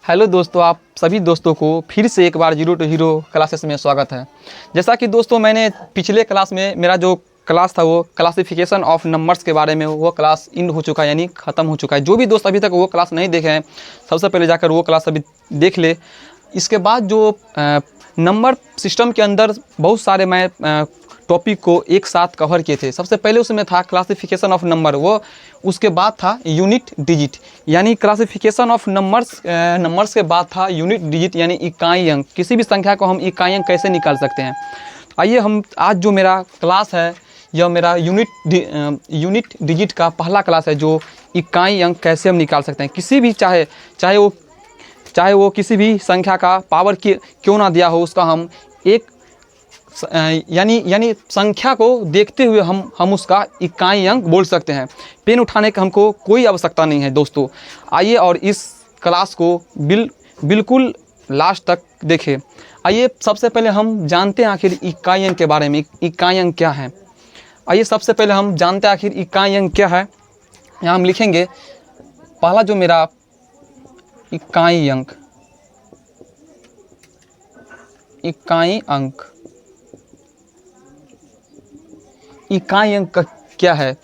Hello दोस्तों, आप सभी दोस्तों को फिर से एक बार जीरो टू हीरो क्लासेस में स्वागत है। जैसा कि दोस्तों मैंने पिछले क्लास में मेरा जो क्लास था वो क्लासिफिकेशन ऑफ नंबर्स के बारे में, वो क्लास इंड हो चुका है, यानी ख़त्म हो चुका है। जो भी दोस्त अभी तक वो क्लास नहीं देखे हैं, सबसे पहले जाकर वो क्लास अभी देख ले। इसके बाद जो नंबर सिस्टम के अंदर बहुत सारे मैं टॉपिक को एक साथ कवर किए थे। सबसे पहले उसमें था क्लासिफिकेशन ऑफ नंबर, वो उसके बाद था यूनिट डिजिट, यानी क्लासिफिकेशन ऑफ नंबर्स के बाद था यूनिट डिजिट यानी इकाई अंक। किसी भी संख्या को हम इकाई अंक कैसे निकाल सकते हैं। आइए हम आज जो मेरा क्लास है यह मेरा यूनिट डिजिट का पहला क्लास है, जो इकाई अंक कैसे हम निकाल सकते हैं। किसी भी चाहे वो किसी भी संख्या का पावर क्यों ना दिया हो, उसका हम एक यानी संख्या को देखते हुए हम उसका इकाई अंक बोल सकते हैं। पेन उठाने का हमको कोई आवश्यकता नहीं है दोस्तों। आइए और इस क्लास को बिल्कुल लास्ट तक देखें। आइए सबसे पहले हम जानते हैं आखिर इकाई अंक के बारे में। इकाई अंक क्या है, आइए सबसे पहले हम जानते हैं आखिर इकाई अंक क्या है। यहाँ हम लिखेंगे पहला जो मेरा इकाई अंक इकाई अंक क्या है।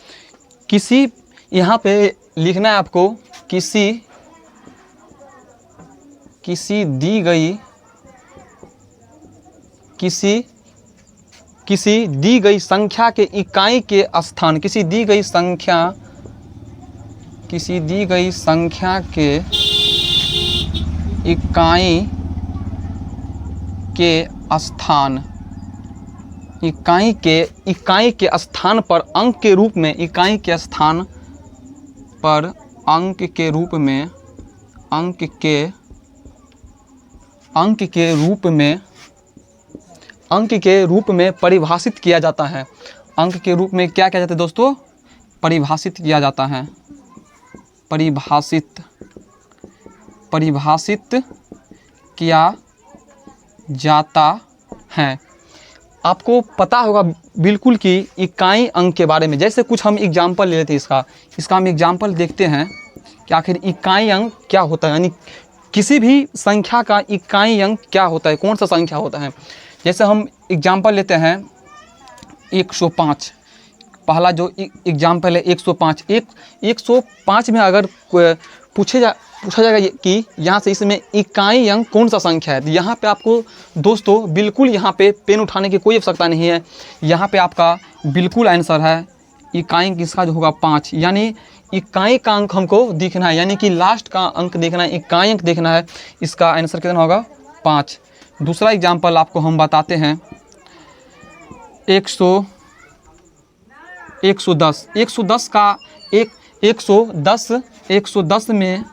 यहाँ पे लिखना है आपको किसी दी गई संख्या के इकाई के स्थान, किसी दी गई संख्या के इकाई के स्थान पर अंक के रूप में, इकाई के स्थान पर अंक के रूप में परिभाषित किया जाता है। अंक के रूप में क्या किया जाता है दोस्तों? परिभाषित किया जाता है। परिभाषित किया जाता है। आपको पता होगा बिल्कुल कि इकाई अंक के बारे में। जैसे कुछ हम एग्जाम्पल ले लेते हैं, इसका हम एग्जाम्पल देखते हैं कि आखिर इकाई अंक क्या होता है, यानी किसी भी संख्या का इकाई अंक क्या होता है, कौन सा संख्या होता है। जैसे हम एग्जाम्पल लेते हैं 105। पहला जो एग्जाम्पल है 105। 105 में अगर पूछा जाएगा कि यहाँ से इसमें इकाई अंक कौन सा संख्या है, तो यहाँ पे आपको दोस्तों बिल्कुल यहाँ पे पेन उठाने की कोई आवश्यकता नहीं है। यहाँ पे आपका बिल्कुल आंसर है इकाई अंक इसका जो होगा 5, यानी इकाई का अंक हमको दिखना है, यानी कि लास्ट का अंक देखना है, इकाई अंक देखना है। इसका आंसर कितना होगा? 5। दूसरा एग्जाम्पल आपको हम बताते हैं 110। 110 का 110 में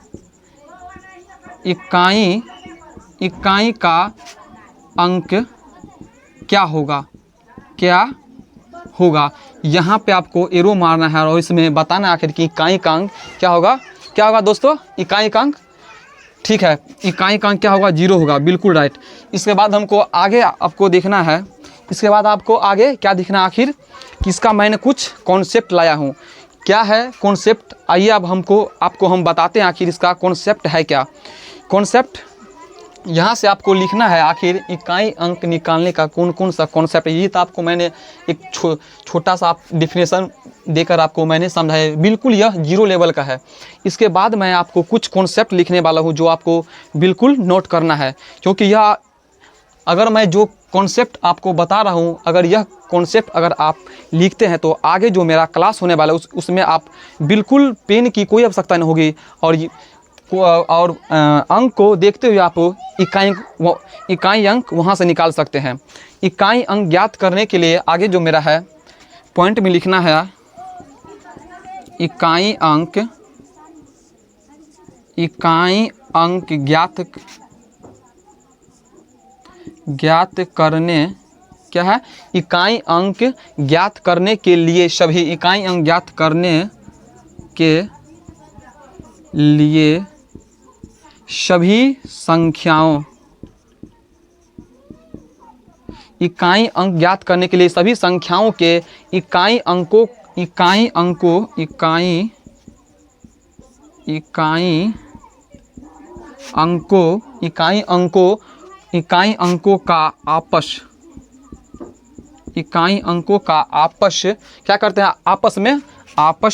इकाई का अंक क्या होगा। यहाँ पे आपको एरो मारना है और इसमें बताना आखिर कि इकाई का अंक क्या होगा दोस्तों? इकाई का अंक, ठीक है, इकाई का अंक क्या होगा? 0 होगा, बिल्कुल राइट। इसके बाद हमको आगे आपको देखना है, इसके बाद आपको आगे क्या दिखना आखिर कि इसका मैंने कुछ कॉन्सेप्ट लाया हूँ। क्या है कॉन्सेप्ट? आइए अब आपको हम बताते हैं आखिर इसका कॉन्सेप्ट है क्या। कॉन्सेप्ट यहाँ से आपको लिखना है आखिर इकाई अंक निकालने का कौन सा कॉन्सेप्ट है। ये तो आपको मैंने एक छोटा सा डेफिनेशन देकर आपको मैंने समझाया, बिल्कुल यह 0 लेवल का है। इसके बाद मैं आपको कुछ कॉन्सेप्ट लिखने वाला हूँ जो आपको बिल्कुल नोट करना है, क्योंकि यह अगर मैं जो कॉन्सेप्ट आपको बता रहा हूँ, अगर यह कॉन्सेप्ट अगर आप लिखते हैं तो आगे जो मेरा क्लास होने वाला है उसमें आप बिल्कुल पेन की कोई आवश्यकता नहीं होगी, और अंक को देखते हुए आप इकाई अंक वहाँ से निकाल सकते हैं। इकाई अंक ज्ञात करने के लिए आगे जो मेरा है पॉइंट में लिखना है इकाई अंक ज्ञात करने क्या है? इकाई अंक ज्ञात करने के लिए सभी इकाई अंक ज्ञात करने के लिए सभी संख्याओं इकाई अंक ज्ञात करने के लिए सभी संख्याओं के इकाई का आपस क्या करते हैं, आपस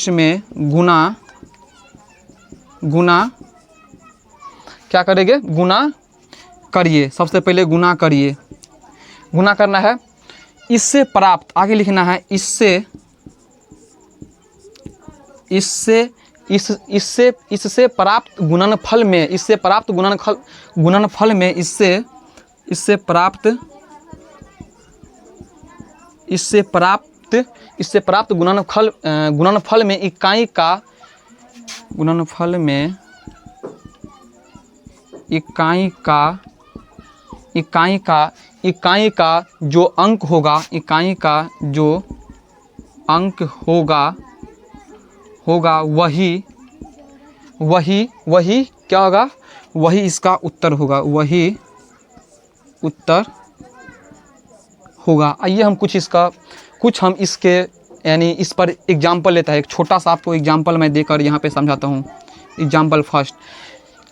में गुना क्या करेंगे, गुना करिए। सबसे पहले गुना करिए, गुना करना है। इससे प्राप्त, आगे लिखना है इससे प्राप्त गुणनफल में, इससे प्राप्त गुणनफल में, इससे प्राप्त गुणनफल में इकाई का जो अंक होगा, इकाई का जो अंक होगा वही क्या होगा, वही इसका उत्तर होगा, वही उत्तर होगा। आइए हम कुछ हम इसके यानी इस पर एग्जाम्पल लेता है। एक छोटा सा आपको एग्जाम्पल मैं देकर यहाँ पे समझाता हूँ। एग्जाम्पल फर्स्ट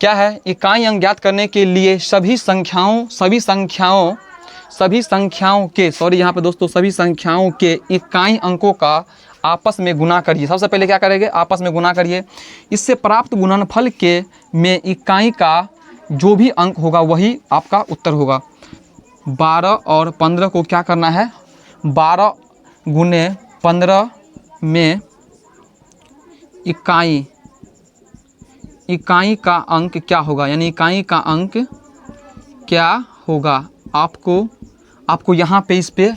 क्या है, इकाई अंक ज्ञात करने के लिए सभी संख्याओं के इकाई अंकों का आपस में गुना करिए। सबसे पहले क्या करेंगे, आपस में गुना करिए। इससे प्राप्त गुणनफल में इकाई का जो भी अंक होगा वही आपका उत्तर होगा। 12 और 15 को क्या करना है, 12 गुने 15 में इकाई का अंक क्या होगा, यानी इकाई का अंक क्या होगा। आपको यहाँ पे इस पे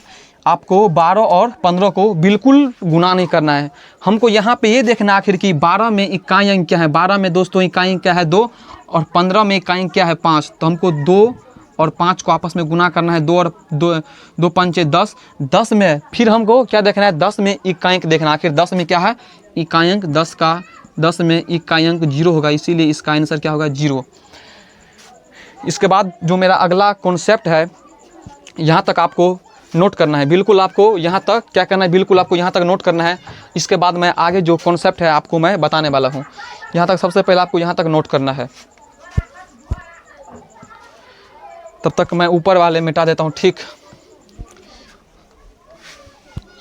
आपको 12 और 15 को बिल्कुल गुना नहीं करना है। हमको यहाँ पे ये देखना आखिर कि 12 में इकाई अंक क्या है। 12 में दोस्तों इकाई क्या है 2, और 15 में इकाई क्या है 5। तो हमको 2 और 5 को आपस में गुना करना है। 2 और 2 पंचे 10। 10 में फिर हमको क्या देखना है, 10 में इकाई अंक देखना। आखिर 10 में क्या है, इकाई अंक। 10 में इकाई अंक 0 होगा, इसीलिए इसका आंसर क्या होगा, 0। इसके बाद जो मेरा अगला कॉन्सेप्ट है, यहाँ तक आपको नोट करना है। बिल्कुल आपको यहाँ तक क्या करना है, बिल्कुल आपको यहाँ तक नोट करना है। इसके बाद मैं आगे जो कॉन्सेप्ट है आपको मैं बताने वाला हूँ। यहाँ तक सबसे पहले आपको यहाँ तक नोट करना है। तब तक मैं ऊपर वाले मिटा देता हूँ, ठीक।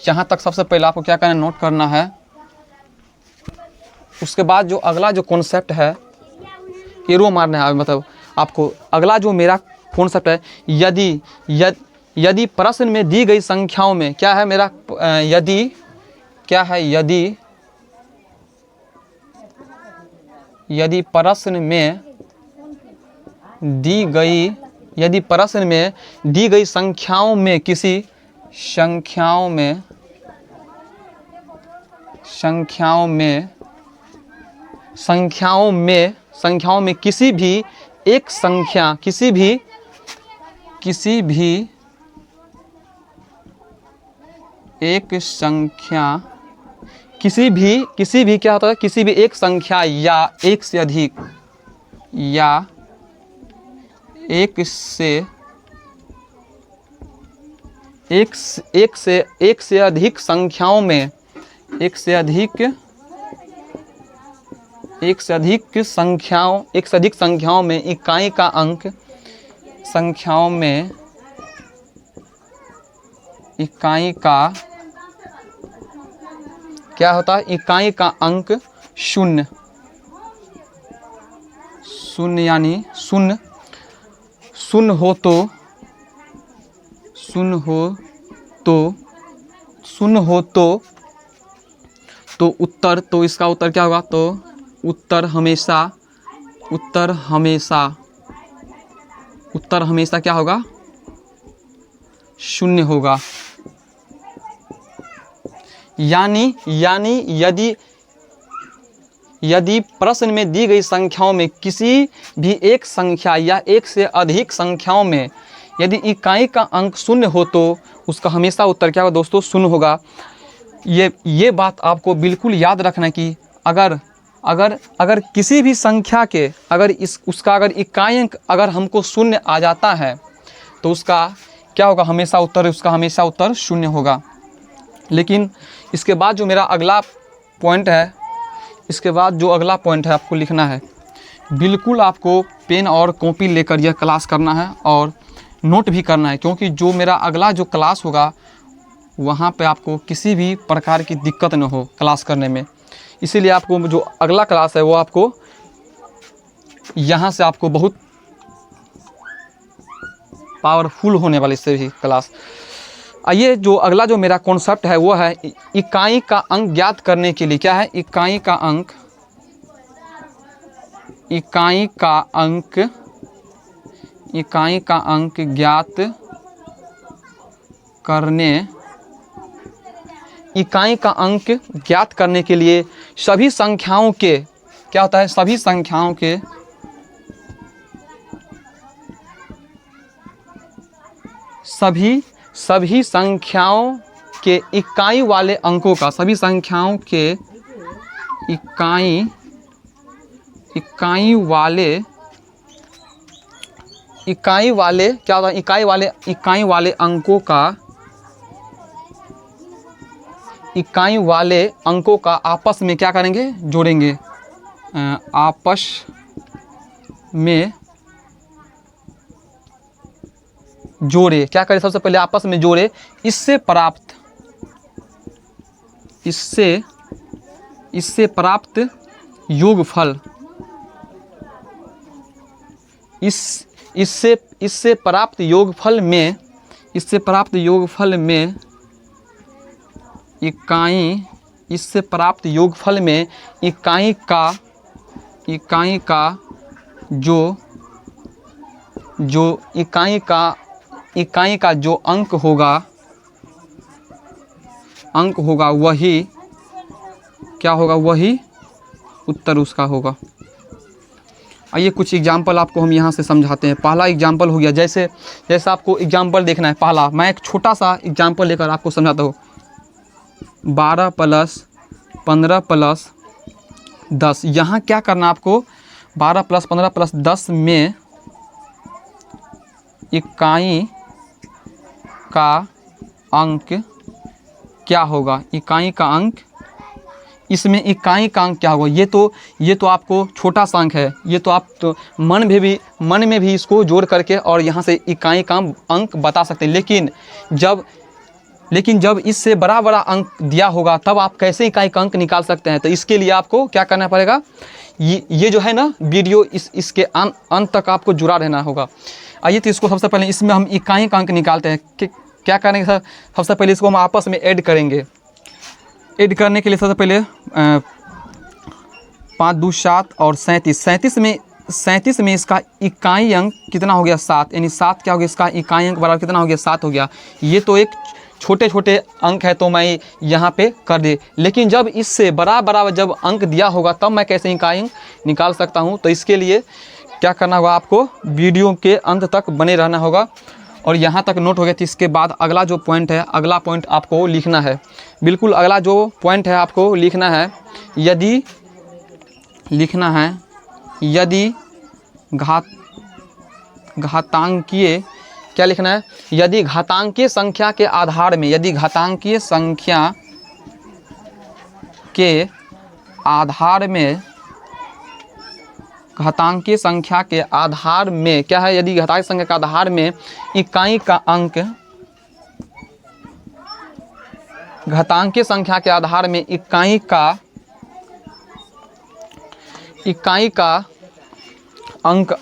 यहाँ तक सबसे पहले आपको क्या करना है, नोट करना है। उसके बाद जो अगला जो कॉन्सेप्ट है, एरो मारना है। मतलब आपको अगला जो मेरा कॉन्सेप्ट है, यदि प्रश्न में दी गई संख्याओं में क्या है मेरा, यदि प्रश्न में दी गई संख्याओं में किसी संख्याओं में किसी भी एक संख्या क्या होता है, किसी भी एक संख्या या एक से अधिक संख्याओं में इकाई का अंक क्या होता है, इकाई का अंक 0 यानी शून्य हो तो उत्तर, तो इसका उत्तर क्या होगा, तो उत्तर हमेशा क्या होगा, 0 होगा। यानी यदि प्रश्न में दी गई संख्याओं में किसी भी एक संख्या या एक से अधिक संख्याओं में यदि इकाई का अंक 0 हो तो उसका हमेशा उत्तर क्या होगा दोस्तों, 0 होगा। ये बात आपको बिल्कुल याद रखना कि अगर किसी भी संख्या के उसका अगर इकाई अंक अगर हमको 0 आ जाता है तो उसका क्या होगा, हमेशा उत्तर 0 होगा। लेकिन इसके बाद जो मेरा अगला पॉइंट है, आपको लिखना है बिल्कुल आपको पेन और कॉपी लेकर यह क्लास करना है और नोट भी करना है, क्योंकि जो मेरा अगला जो क्लास होगा वहाँ पे आपको किसी भी प्रकार की दिक्कत न हो क्लास करने में। इसीलिए आपको जो अगला क्लास है वो आपको यहाँ से आपको बहुत पावरफुल होने वाली इससे भी क्लास। आइए, जो अगला जो मेरा कॉन्सेप्ट है वो है इकाई का अंक ज्ञात करने के लिए। क्या है? इकाई का अंक, इकाई का अंक, इकाई का अंक ज्ञात करने, इकाई का अंक ज्ञात करने के लिए सभी संख्याओं के, क्या होता है? सभी संख्याओं के, सभी संख्याओं के इकाई वाले अंकों का, सभी संख्याओं के इकाई वाले क्या होता है? इकाई वाले अंकों का, इकाई वाले अंकों का आपस में क्या करेंगे? जोड़ेंगे। आपस में जोड़े, क्या करें? सबसे पहले आपस में जोड़े। इससे प्राप्त योगफल, इससे प्राप्त योगफल में, इससे प्राप्त योगफल में इकाई, इससे प्राप्त योगफल में इकाई का जो इकाई का जो अंक होगा वही क्या होगा? वही उत्तर उसका होगा। आइए कुछ एग्जाम्पल आपको हम यहाँ से समझाते हैं। पहला एग्जाम्पल हो गया, जैसे आपको एग्जाम्पल देखना है। पहला मैं एक छोटा सा एग्जाम्पल लेकर आपको समझाता हूँ। 12 + 15 + 10। यहाँ क्या करना आपको? 12 + 15 + 10 में इकाई का अंक क्या होगा? इकाई का अंक, इसमें इकाई का अंक क्या होगा? ये तो आपको छोटा सा अंक है। ये तो आप तो मन में भी इसको जोड़ करके और यहाँ से इकाई का अंक बता सकते हैं। लेकिन जब इससे बड़ा अंक दिया होगा तब आप कैसे इकाई का अंक निकाल सकते हैं? तो इसके लिए आपको क्या करना पड़ेगा? ये जो है ना वीडियो, इसके अंत तक आपको जुड़ा रहना होगा। आइए तो इसको सबसे पहले इसमें हम इकाई का अंक निकालते हैं कि क्या करेंगे सर? सबसे पहले इसको हम आपस में ऐड करेंगे। ऐड करने के लिए सबसे पहले 5 × 2 = 7 और 37 में इसका इकाई अंक कितना हो गया? 7। यानी 7 क्या हो गया? इसका इकाई अंक बराबर कितना हो गया? 7 हो गया। ये तो एक छोटे अंक है तो मैं यहाँ पे कर दे, लेकिन जब इससे बड़ा जब अंक दिया होगा तब मैं कैसे इकाई अंक निकाल सकता हूँ? तो इसके लिए क्या करना होगा? आपको वीडियो के अंत तक बने रहना होगा। और यहाँ तक नोट हो गया। तो इसके बाद अगला जो पॉइंट है, अगला पॉइंट आपको लिखना है। बिल्कुल अगला जो पॉइंट है आपको लिखना है, यदि घातांकीय, क्या लिखना है? यदि घातांकीय संख्या के आधार में, यदि घातांकीय संख्या के आधार में, घातांकीय संख्या के आधार में क्या है? यदि घातांकीय संख्या के आधार में इकाई का अंक, घातांकीय संख्या के आधार में इकाई का अंक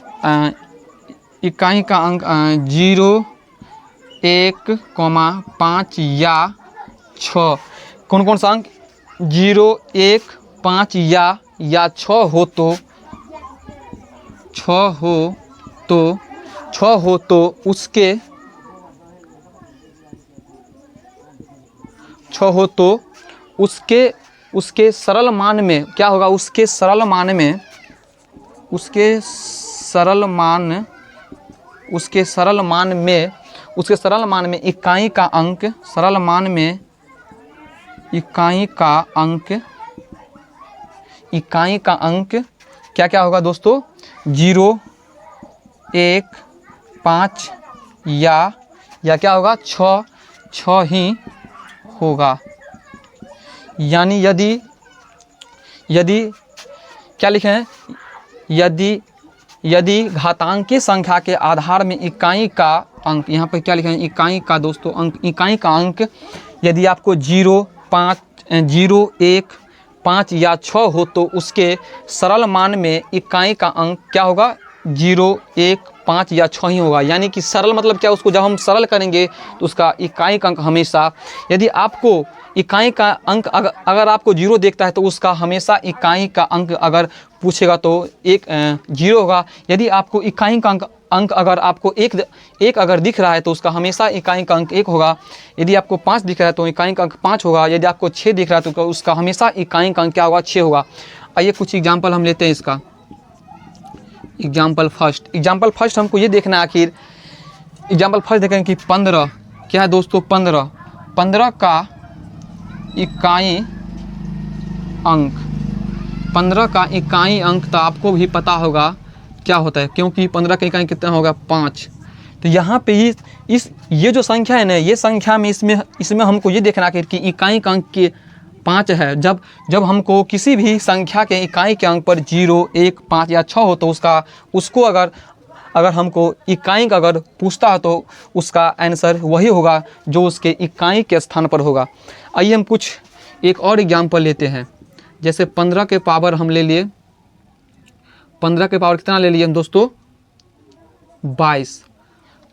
0, 1, 5 या 6। कौन सा अंक? 0, 1, 5 या 6 हो तो 6 हो तो उसके 6 हो तो उसके सरल मान में क्या होगा? उसके सरल मान में इकाई का अंक, सरल मान में इकाई का अंक क्या होगा दोस्तों? 0, 1, 5 या क्या होगा? 6 ही होगा। यानी यदि क्या लिखे हैं? यदि यदि घातांकीय संख्या के आधार में इकाई का अंक, यहाँ पर क्या लिखा है, इकाई का दोस्तों अंक, इकाई का अंक यदि आपको 0, 5, 0, 1, 5 या 6 हो तो उसके सरल मान में इकाई का अंक क्या होगा, 0, 1, 5 या 6 ही होगा। यानी कि सरल मतलब क्या, उसको जब हम सरल करेंगे तो उसका इकाई का अंक हमेशा, यदि आपको इकाई का अंक अगर आपको 0 देखता है तो उसका हमेशा इकाई का अंक अगर पूछेगा तो 0 होगा। यदि आपको इकाई का अंक अगर आपको एक अगर दिख रहा है तो उसका हमेशा इकाई का अंक 1 होगा। यदि आपको 5 दिख रहा है तो इकाई का अंक 5 होगा। यदि आपको 6 दिख रहा है तो उसका हमेशा इकाई का अंक क्या होगा, 6 होगा। आइए कुछ एग्जाम्पल हम लेते हैं इसका। एग्जाम्पल फर्स्ट हमको ये देखना है, आखिर एग्जाम्पल फर्स्ट देखें कि 15 क्या है दोस्तों, 15 का इकाई अंक, 15 का इकाई अंक तो आपको भी पता होगा क्या होता है, क्योंकि 15 का इकाई कितना होगा, 5। तो यहाँ पे ये जो संख्या है ना, ये संख्या में इसमें हमको ये देखना कि इकाई का अंक के 5 है। जब हमको किसी भी संख्या के इकाई के अंक पर 0, 1, 5 या 6 हो तो उसको अगर हमको इकाई का अगर पूछता है तो उसका आंसर वही होगा जो उसके इकाई के स्थान पर होगा। आइए हम कुछ एक और एग्जाम्पल लेते हैं। जैसे 15 के पावर हम ले लिए, 15 के पावर कितना ले लिए हम दोस्तों, 22।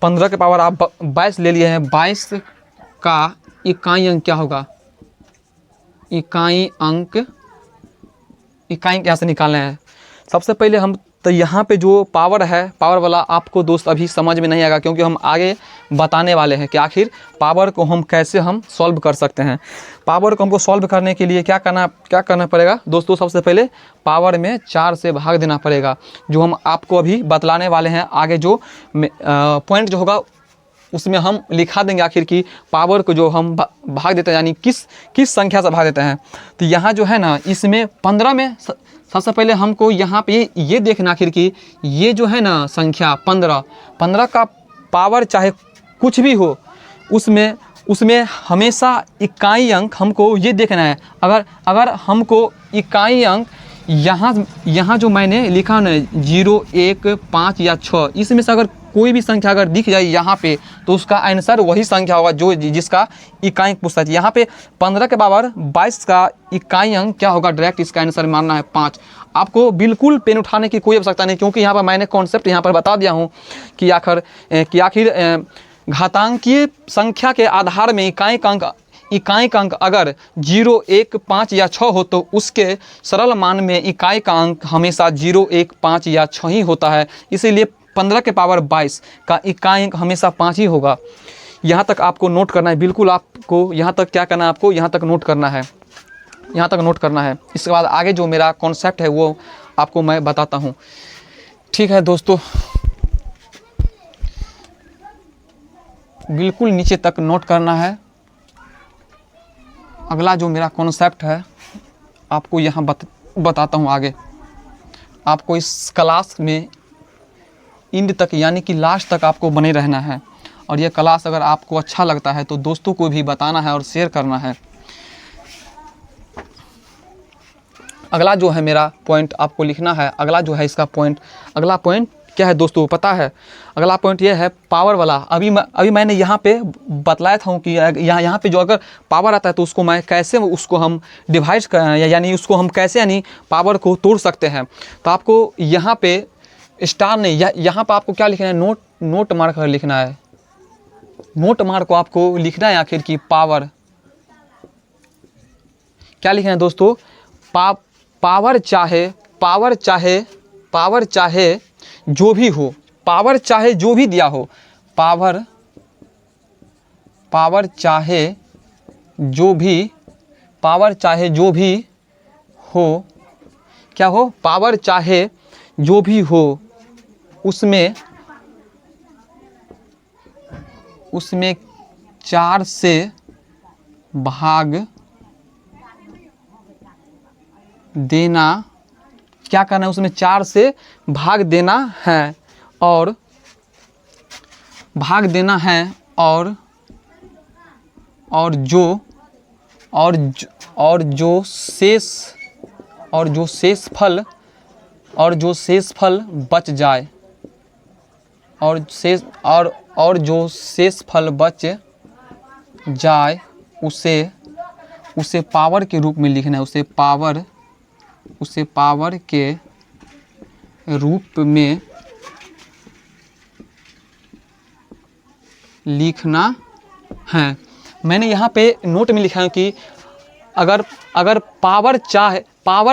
15 के पावर आप 22 ले लिए हैं। 22 का इकाई अंक क्या होगा, इकाई अंक, इकाई कैसे निकालना है। सबसे पहले हम तो यहाँ पे जो पावर है, पावर वाला आपको दोस्त अभी समझ में नहीं आएगा, क्योंकि हम आगे बताने वाले हैं कि आखिर पावर को हम कैसे सॉल्व कर सकते हैं। पावर को हमको सॉल्व करने के लिए क्या करना पड़ेगा दोस्तों, सबसे पहले पावर में 4 से भाग देना पड़ेगा, जो हम आपको अभी बतलाने वाले हैं। आगे जो पॉइंट जो होगा उसमें हम लिखा देंगे आखिर की पावर को जो हम भाग देते हैं, यानी किस संख्या से भाग देते हैं। तो यहाँ जो है ना, इसमें 15 में सबसे पहले हमको यहाँ पे ये देखना आखिर की ये जो है ना संख्या 15 का पावर चाहे कुछ भी हो, उसमें हमेशा इकाई अंक हमको ये देखना है। अगर हमको इकाई अंक यहाँ जो मैंने लिखा ना 0, 1, 5 या 6, इसमें से अगर कोई भी संख्या अगर दिख जाए यहाँ पे तो उसका आंसर वही संख्या होगा जो जिसका इकाई अंक पूछता है। यहाँ पे 15 के बराबर 22 का इकाई अंक क्या होगा, डायरेक्ट इसका आंसर मानना है 5। आपको बिल्कुल पेन उठाने की कोई आवश्यकता नहीं, क्योंकि यहाँ पर मैंने कॉन्सेप्ट यहाँ पर बता दिया हूँ कि आखिर घातांकीय संख्या के आधार में इकाई का अंक अगर 0, 1, 5 या 6 हो तो उसके सरल मान में इकाई का अंक हमेशा 0, 1, 5 या 6 ही होता है। इसीलिए 15 के पावर 22 का इकाई अंक हमेशा 5 ही होगा। यहाँ तक आपको नोट करना है, बिल्कुल आपको यहाँ तक क्या करना है, आपको यहाँ तक नोट करना है, यहाँ तक नोट करना है। इसके बाद आगे जो मेरा कॉन्सेप्ट है वो आपको मैं बताता हूँ। ठीक है दोस्तों, बिल्कुल नीचे तक नोट करना है। अगला जो मेरा कॉन्सेप्ट है आपको यहाँ बताता हूँ। आगे आपको इस क्लास में इंड तक यानी कि लास्ट तक आपको बने रहना है, और यह क्लास अगर आपको अच्छा लगता है तो दोस्तों को भी बताना है और शेयर करना है। अगला जो है मेरा पॉइंट आपको लिखना है। अगला जो है इसका पॉइंट, अगला पॉइंट क्या है दोस्तों पता है, अगला पॉइंट ये है पावर वाला। अभी मैंने यहाँ पे बतलाया था कि यहाँ पे जो अगर पावर आता है तो उसको मैं कैसे उसको हम डिवाइड यानी उसको हम कैसे यानी पावर को तोड़ सकते हैं। तो आपको यहाँ पे स्टार नहीं, यहाँ पर आपको क्या लिखना है, नोट मार कर लिखना है। नोट मार को आपको लिखना है आखिर की पावर क्या लिखना है दोस्तों, पावर चाहे जो भी हो, पावर चाहे जो भी दिया हो, पावर चाहे जो भी हो, क्या हो, पावर चाहे जो भी हो उसमें 4 से भाग देना, क्या करना है, उसमें 4 से भाग देना है और जो शेष फल और जो शेषफल बच जाए, और जो शेषफल बच जाए उसे पावर के रूप में लिखना है, उसे पावर के रूप में लिखना है। मैंने यहाँ पे नोट में लिखा है कि अगर पावर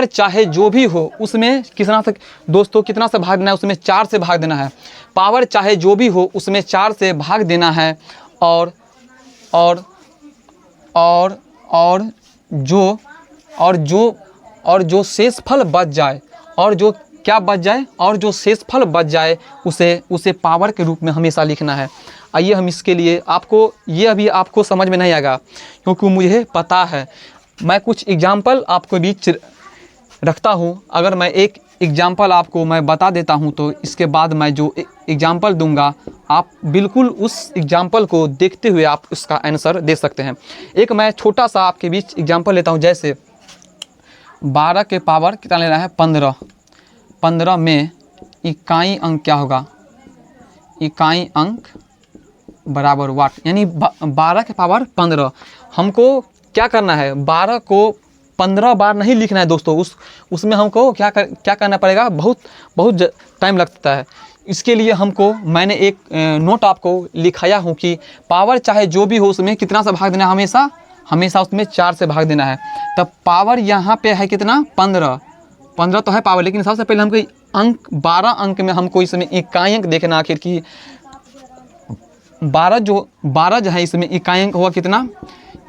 चाहे जो भी हो उसमें कितना से दोस्तों कितना से भाग देना है, उसमें 4 से भाग देना है। पावर चाहे जो भी हो उसमें 4 से भाग देना है। और जो शेषफल बच जाए, और जो क्या बच जाए, और जो शेषफल बच जाए उसे पावर के रूप में हमेशा लिखना है। आइए हम इसके लिए ये अभी आपको समझ में नहीं आएगा क्योंकि मुझे पता है। मैं कुछ एग्जाम्पल आपको बीच रखता हूँ। अगर मैं एक एग्जाम्पल आपको मैं बता देता हूँ तो इसके बाद मैं जो एग्जाम्पल दूंगा आप बिल्कुल उस एग्जाम्पल को देखते हुए आप उसका आंसर दे सकते हैं। एक मैं छोटा सा आपके बीच एग्जाम्पल लेता हूँ। जैसे 12 के पावर कितना लेना है, 15। 15 में इकाई अंक क्या होगा, इकाई अंक बराबर वाट, यानी 12 के पावर 15। हमको क्या करना है, 12 को 15 बार नहीं लिखना है दोस्तों। उसमें हमको क्या करना पड़ेगा, बहुत टाइम लगता है। इसके लिए मैंने एक नोट आपको लिखाया हूँ कि पावर चाहे जो भी हो उसमें कितना से भाग देना है, हमेशा उसमें 4 से भाग देना है। तब पावर यहाँ पे है कितना, 15 तो है पावर, लेकिन सबसे पहले हमको अंक 12 अंक में हमको इसमें इकाई अंक देखना आखिर की 12 जो है इसमें इकाई अंक होगा कितना,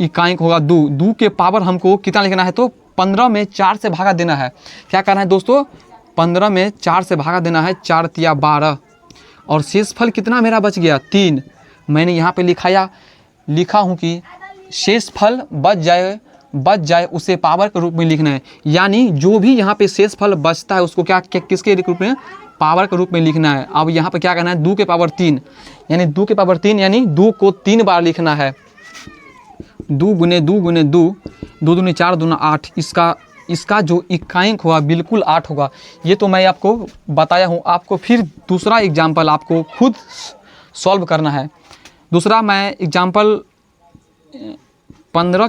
इकाई अंक होगा 2। 2 के पावर हमको कितना लिखना है, तो 15 में 4 से भागा देना है। क्या करना है दोस्तों, 15 में 4 से भागा देना है, 4 तिया 12। और शेषफल कितना मेरा बच गया, 3। मैंने यहाँ पे लिखा हूँ कि शेषफल बच जाए उसे पावर के रूप में लिखना है। यानी जो भी यहाँ पे शेषफल बचता है उसको किसके रूप में, पावर के रूप में लिखना है। अब यहाँ पे क्या करना है, 2 के पावर 3, यानी 2 के पावर 3 यानी 2 को 3 बार लिखना है। 2 गुने 2 गुने 2, 2 दूनी 4, 2 8। इसका जो इकाई अंक हुआ बिल्कुल 8 होगा। ये तो मैं आपको बताया हूँ। आपको फिर दूसरा एग्जाम्पल आपको खुद सॉल्व करना है। दूसरा मैं एग्जाम्पल 15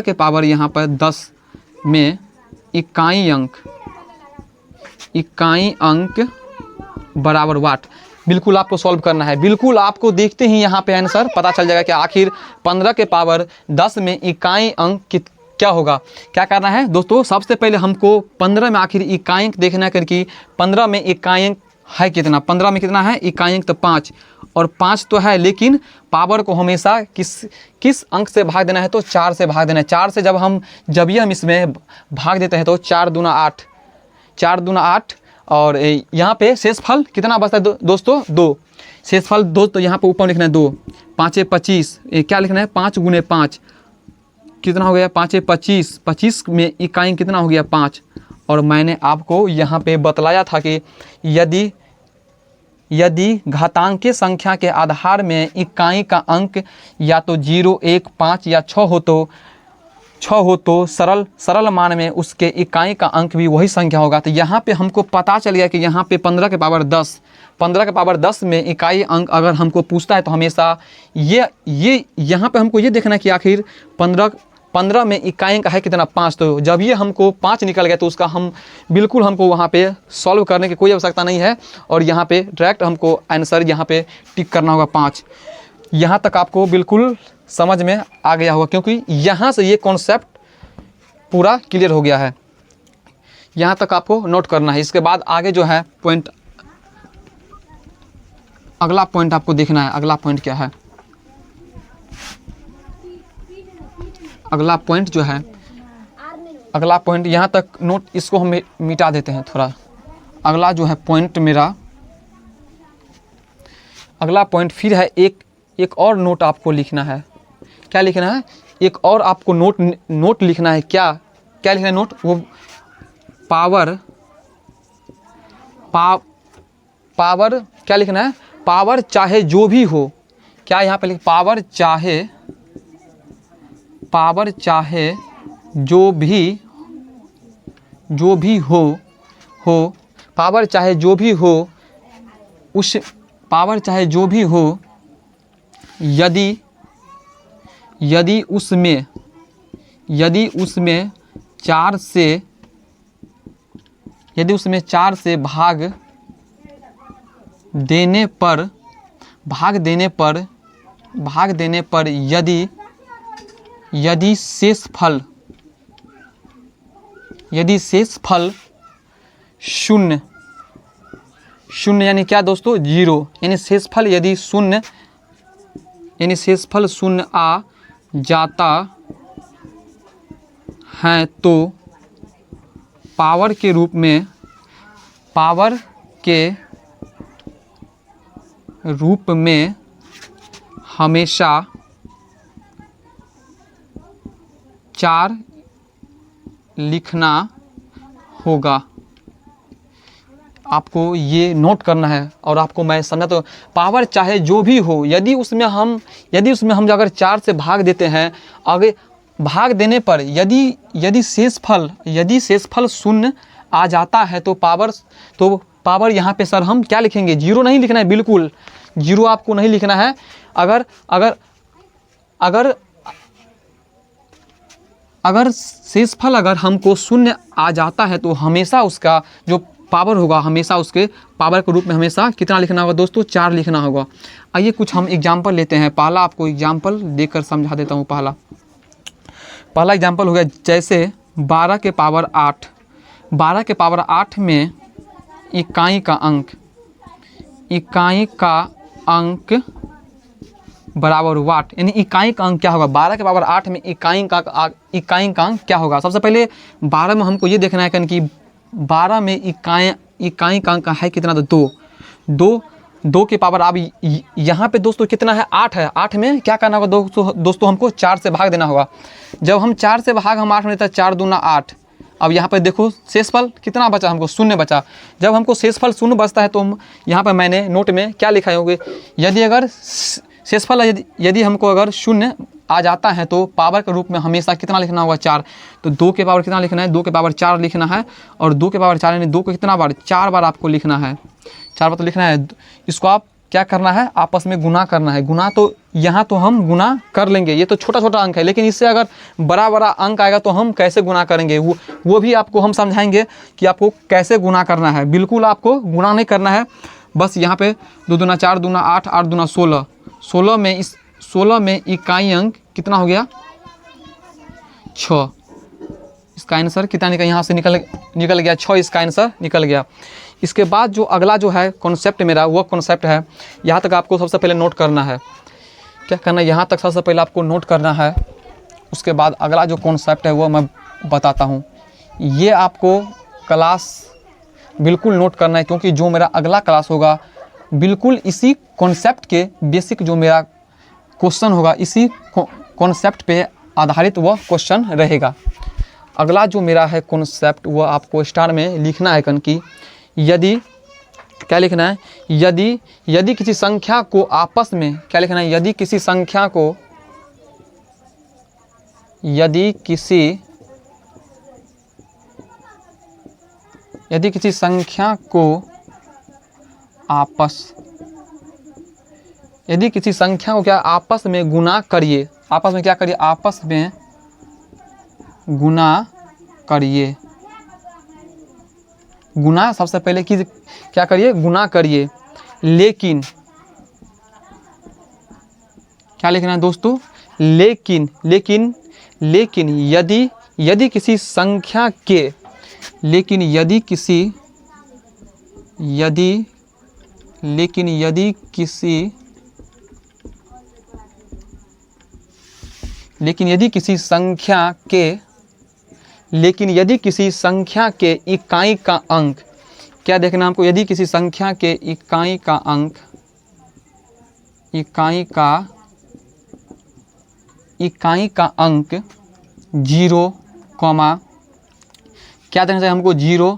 के पावर यहाँ पर 10 में इकाई अंक बराबर वाट, बिल्कुल आपको सॉल्व करना है। बिल्कुल आपको देखते ही यहाँ पे आंसर पता चल जाएगा कि आखिर 15 के पावर 10 में इकाई अंक क्या होगा। क्या करना है दोस्तों, सबसे पहले हमको 15 में आखिर इकाई अंक देखना है करके 15 में इकाई अंक है कितना, 15 में कितना है इकाई अंक, तो 5। और 5 तो है, लेकिन पावर को हमेशा किस अंक से भाग देना है, तो 4 से भाग देना है। 4 से जब भी हम इसमें भाग देते हैं तो 4 दूना 8, 4 दूना 8। और यहाँ पे शेषफल कितना बचता है दोस्तों, 2। शेषफल 2, तो यहाँ पे ऊपर लिखना है 2। 5 25, क्या लिखना है, 5 गुने 5 कितना हो गया, 5 25। 25 में इकाई कितना हो गया, 5। और मैंने आपको यहाँ पे बतलाया था कि यदि घातांकीय संख्या के आधार में इकाई का अंक या तो 0, 1, 5 या 6 हो तो सरल मान में उसके इकाई का अंक भी वही संख्या होगा। तो यहाँ पे हमको पता चल गया कि यहाँ पे 15 के पावर 10 में इकाई अंक अगर हमको पूछता है तो हमेशा ये यहाँ पे हमको ये देखना है कि आखिर 15 में इकाई अंक है कितना, 5। तो जब ये हमको 5 निकल गया तो उसका बिल्कुल हमको वहाँ पे सॉल्व करने की कोई आवश्यकता नहीं है। और यहाँ पे डायरेक्ट हमको आंसर यहाँ पे टिक करना होगा 5। यहाँ तक आपको बिल्कुल समझ में आ गया होगा क्योंकि यहाँ से ये कॉन्सेप्ट पूरा क्लियर हो गया है। यहाँ तक आपको नोट करना है। इसके बाद आगे जो है पॉइंट, अगला पॉइंट आपको देखना है। अगला पॉइंट क्या है, अगला पॉइंट जो है, अगला पॉइंट यहाँ तक नोट, इसको हम मिटा देते हैं थोड़ा। अगला जो है पॉइंट मेरा, अगला पॉइंट फिर है एक और नोट आपको लिखना है। क्या लिखना है, एक और आपको नोट लिखना है। क्या लिखना है नोट, वो पावर क्या लिखना है, पावर चाहे जो भी हो। क्या यहाँ पे पावर चाहे जो भी हो, पावर चाहे जो भी हो, उस पावर चाहे जो भी हो, यदि उसमें 4 से भाग देने पर यदि शेष फल शून्य यानी क्या दोस्तों, 0, यानी शेष फल यदि शून्य आ जाता है तो पावर के रूप में हमेशा 4 लिखना होगा। आपको ये नोट करना है और आपको मैं समझा तो, पावर चाहे जो भी हो, यदि उसमें हम अगर 4 से भाग देते हैं, आगे भाग देने पर यदि शेष फल शून्य आ जाता है तो पावर यहाँ पे सर हम क्या लिखेंगे, 0 नहीं लिखना है, बिल्कुल 0 आपको नहीं लिखना है। अगर शेषफल अगर हमको शून्य आ जाता है तो हमेशा उसका जो पावर होगा, हमेशा उसके पावर के रूप में हमेशा कितना लिखना होगा दोस्तों, 4 लिखना होगा। आइए कुछ हम एग्जाम्पल लेते हैं। पहला आपको एग्जाम्पल देकर समझा देता हूँ। पहला एग्जाम्पल हो गया, जैसे 12 के पावर 8 में इकाई का अंक बराबर वाट, यानी इकाई का अंक क्या होगा, 12 के पावर 8 में इकाई का अंक क्या होगा। सबसे पहले 12 में हमको ये देखना है कि 12 में इकाई का अंक है कितना, तो 2 के पावर, अब यहाँ पे दोस्तों कितना है, 8 है। 8 में क्या करना होगा दोस्तों, हमको 4 से भाग देना होगा। जब हम 4 से भाग हम 8 में देता है, 4 दूना 8। अब यहाँ पे देखो शेषफल कितना बचा, हमको शून्य बचा। जब हमको शेषफल शून्य बचता है तो हम यहाँ पर मैंने नोट में क्या लिखा होंगे, यदि अगर शेषफल यदि हमको अगर शून्य आ जाता है तो पावर के रूप में हमेशा कितना लिखना होगा, 4। तो 2 के पावर कितना लिखना है, 2 के पावर 4 लिखना है। और 2 के पावर 4 यानी 2 को कितना बार, 4 बार आपको लिखना है, 4 बार तो लिखना है। इसको आप क्या करना है, आपस में गुना करना है। गुना तो यहाँ तो हम गुना कर लेंगे, ये तो छोटा छोटा अंक है, लेकिन इससे अगर बड़ा बड़ा अंक आएगा तो हम कैसे गुना करेंगे, वो भी आपको हम समझाएंगे कि आपको कैसे गुना करना है। बिल्कुल आपको गुना नहीं करना है, बस यहाँ पे 2 दूना 4, दूना 8, 8 दूना 16, 16 में इकाई अंक कितना हो गया, 6। इसका आंसर कितना निकल, यहाँ से निकल गया 6, इसका आंसर निकल गया। इसके बाद जो अगला जो है कॉन्सेप्ट मेरा, वो कॉन्सेप्ट है, यहाँ तक आपको सबसे पहले नोट करना है। क्या करना है, यहाँ तक सबसे पहले आपको नोट करना है। उसके बाद अगला जो कॉन्सेप्ट है वो मैं बताता हूँ। ये आपको क्लास बिल्कुल नोट करना है, क्योंकि जो मेरा अगला क्लास होगा बिल्कुल इसी कॉन्सेप्ट के बेसिक जो मेरा क्वेश्चन होगा, इसी कॉन्सेप्ट पे आधारित वह क्वेश्चन रहेगा। अगला जो मेरा है कॉन्सेप्ट, वो आपको स्टार में लिखना है कि यदि क्या लिखना है, यदि किसी संख्या को आपस में क्या लिखना है, यदि किसी संख्या को क्या आपस में गुना करिए, आपस में क्या करिए, आपस में गुना करिए। गुना सबसे पहले क्या करिए, गुना करिए। लेकिन क्या लिखना है दोस्तों, लेकिन यदि किसी संख्या के, यदि किसी संख्या के इकाई का अंक, क्या देखना हमको, यदि किसी संख्या के इकाई का अंक 0, क्या देखना चाहिए हमको, 0,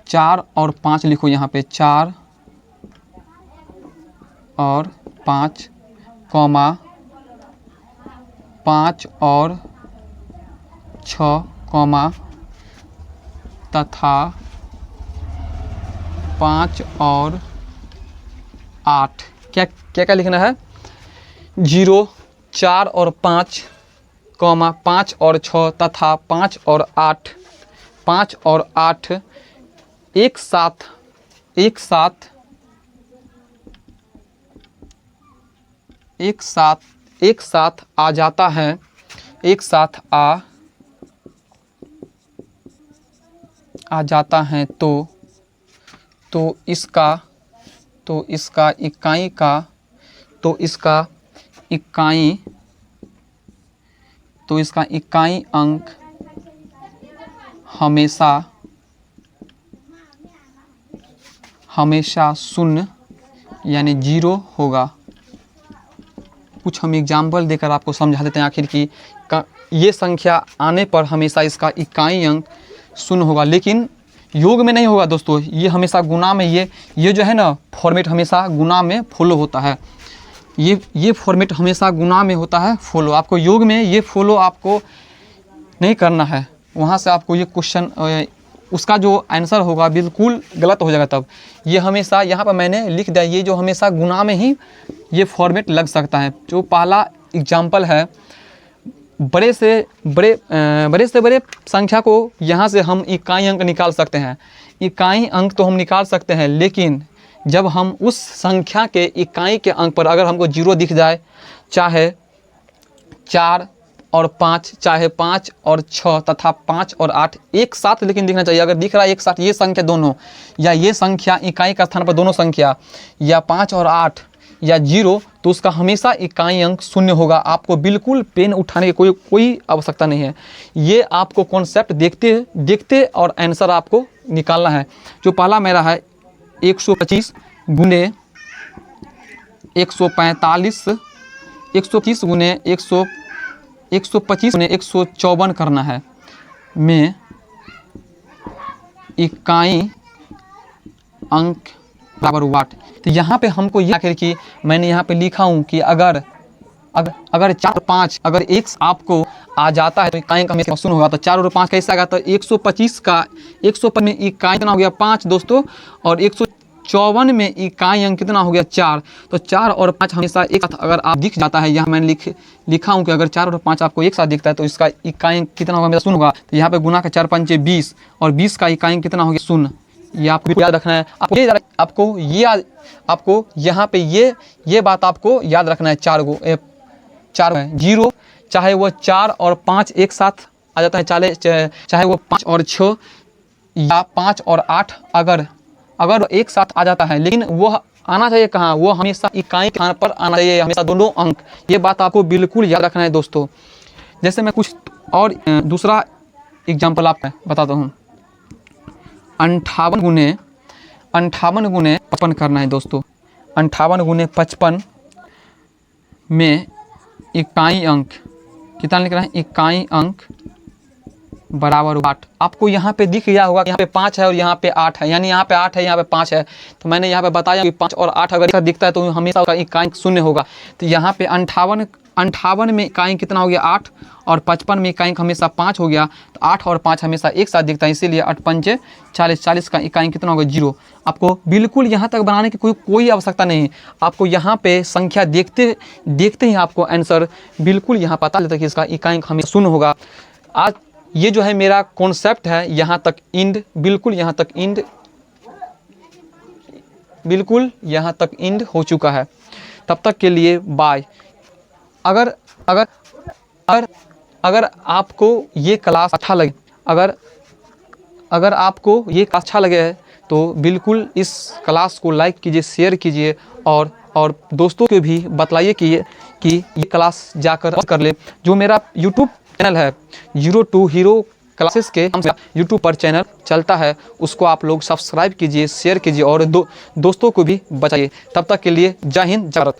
4 और 5 लिखो यहाँ पे, 4 और 5, 5 और 6 कॉमा तथा 5 और 8 क्या क्या क्या लिखना है? 0, 4 और 5 कॉमा 5 और 6 तथा 5 और 8, 5 और 8 एक साथ आ जाता है, एक साथ आ जाता है तो इसका इकाई अंक हमेशा शून्य यानी 0 होगा। कुछ हम एग्जाम्पल देकर आपको समझा देते हैं आखिर की ये संख्या आने पर हमेशा इसका इकाई अंक शून्य होगा, लेकिन योग में नहीं होगा दोस्तों। ये हमेशा गुणा में, ये जो है ना फॉर्मेट हमेशा गुणा में फॉलो होता है। ये फॉर्मेट हमेशा गुणा में होता है फॉलो। आपको योग में ये फॉलो आपको नहीं करना है। वहाँ से आपको ये क्वेश्चन उसका जो आंसर होगा बिल्कुल गलत हो जाएगा। तब ये हमेशा यहाँ पर मैंने लिख दिया, ये जो हमेशा गुणा में ही ये फॉर्मेट लग सकता है। जो पहला एग्जाम्पल है, बड़े से बड़े संख्या को यहाँ से हम इकाई अंक निकाल सकते हैं। इकाई अंक तो हम निकाल सकते हैं, लेकिन जब हम उस संख्या के इकाई के अंक पर अगर हमको 0 दिख जाए, चाहे 4 और 5, चाहे 5 और 6 तथा 5 और 8 एक साथ लेकिन दिखना चाहिए। अगर दिख रहा है एक साथ ये संख्या दोनों, या ये संख्या इकाई का स्थान पर दोनों संख्या, या 5 और 8 या 0, तो उसका हमेशा इकाई अंक शून्य होगा। आपको बिल्कुल पेन उठाने की कोई आवश्यकता नहीं है। ये आपको कॉन्सेप्ट देखते और आंसर आपको निकालना है। जो पहला मेरा है 125 गुने 145, 125 गुने 125 गुने 154 करना है में इकाई अंक बराबर वाट। तो यहाँ पे हमको ये आखिर की मैंने यहाँ पे लिखा हूँ कि अगर 4 5 अगर एक आपको आ जाता है तो इकाई का हमेशा शून्य होगा। तो 4 और 5 कैसे आएगा? तो 125 का 150 में इकाई कितना हो गया? 5 दोस्तों, और 154 में इकाई अंक कितना हो गया? 4। तो 4 और 5 हमेशा एक साथ अगर आप दिख जाता है, यहाँ मैंने लिखा हूँ कि अगर 4 और 5 आपको एक साथ दिखता है तो इसका इकाई अंक कितना होगा? हमेशा शून्य होगा। तो यहाँ पे गुना का 4 5 20, और 20 का इकाई अंक कितना हो गया? शून्य। ये आपको याद रखना है। आपको यहाँ पे ये बात आपको याद रखना है। 4 है 0, चाहे वो 4 और 5 एक साथ आ जाता है, चाहे वो 5 और 6 या 5 और 8 अगर एक साथ आ जाता है, लेकिन वो आना चाहिए कहाँ? वो हमेशा इकाई के स्थान पर आना चाहिए, हमेशा दोनों अंक। ये बात आपको बिल्कुल याद रखना है दोस्तों। जैसे मैं कुछ और दूसरा एग्जाम्पल आपको बताता हूँ। 58 गुने 55 करना है दोस्तों। 58 गुने 55 में इकाई अंक कितना लिख रहा है? इकाई अंक बराबर वाट। आपको यहाँ पे दिख गया होगा कि यहाँ पे 5 है और यहाँ पे 8 है, यानी यहाँ पे 8 है, यहाँ पे 5 है। तो मैंने यहाँ पे बताया कि 5 और 8 अगर दिखता है तो हमेशा उसका इकाई शून्य होगा। तो यहाँ पे 58 में इकाई कितना हो गया? 8, और 55 में इकाई हमेशा 5 हो गया। तो 8 और 5 हमेशा एक साथ दिखता है, इसीलिए 8 5 40, 40 का इकाई कितना होगा? 0। आपको बिल्कुल यहाँ तक बनाने की कोई आवश्यकता नहीं। आपको यहाँ पे संख्या देखते ही आपको आंसर बिल्कुल यहाँ पता चलता है कि इसका इकाई हमेशा शून्य होगा। आज ये जो है मेरा कॉन्सेप्ट है, यहाँ तक इंड, बिल्कुल यहाँ तक इंड हो चुका है। तब तक के लिए बाय। अगर आपको ये क्लास अच्छा लगे, अगर आपको ये अच्छा लगे तो बिल्कुल इस क्लास को लाइक कीजिए, शेयर कीजिए, और दोस्तों को भी बतलाइए कि ये क्लास जाकर कर ले। जो मेरा यूट्यूब चैनल है 02 हीरो क्लासेस के यूट्यूब पर चैनल चलता है, उसको आप लोग सब्सक्राइब कीजिए, शेयर कीजिए और दोस्तों को भी बताइए। तब तक के लिए जय हिंद, जय भारत।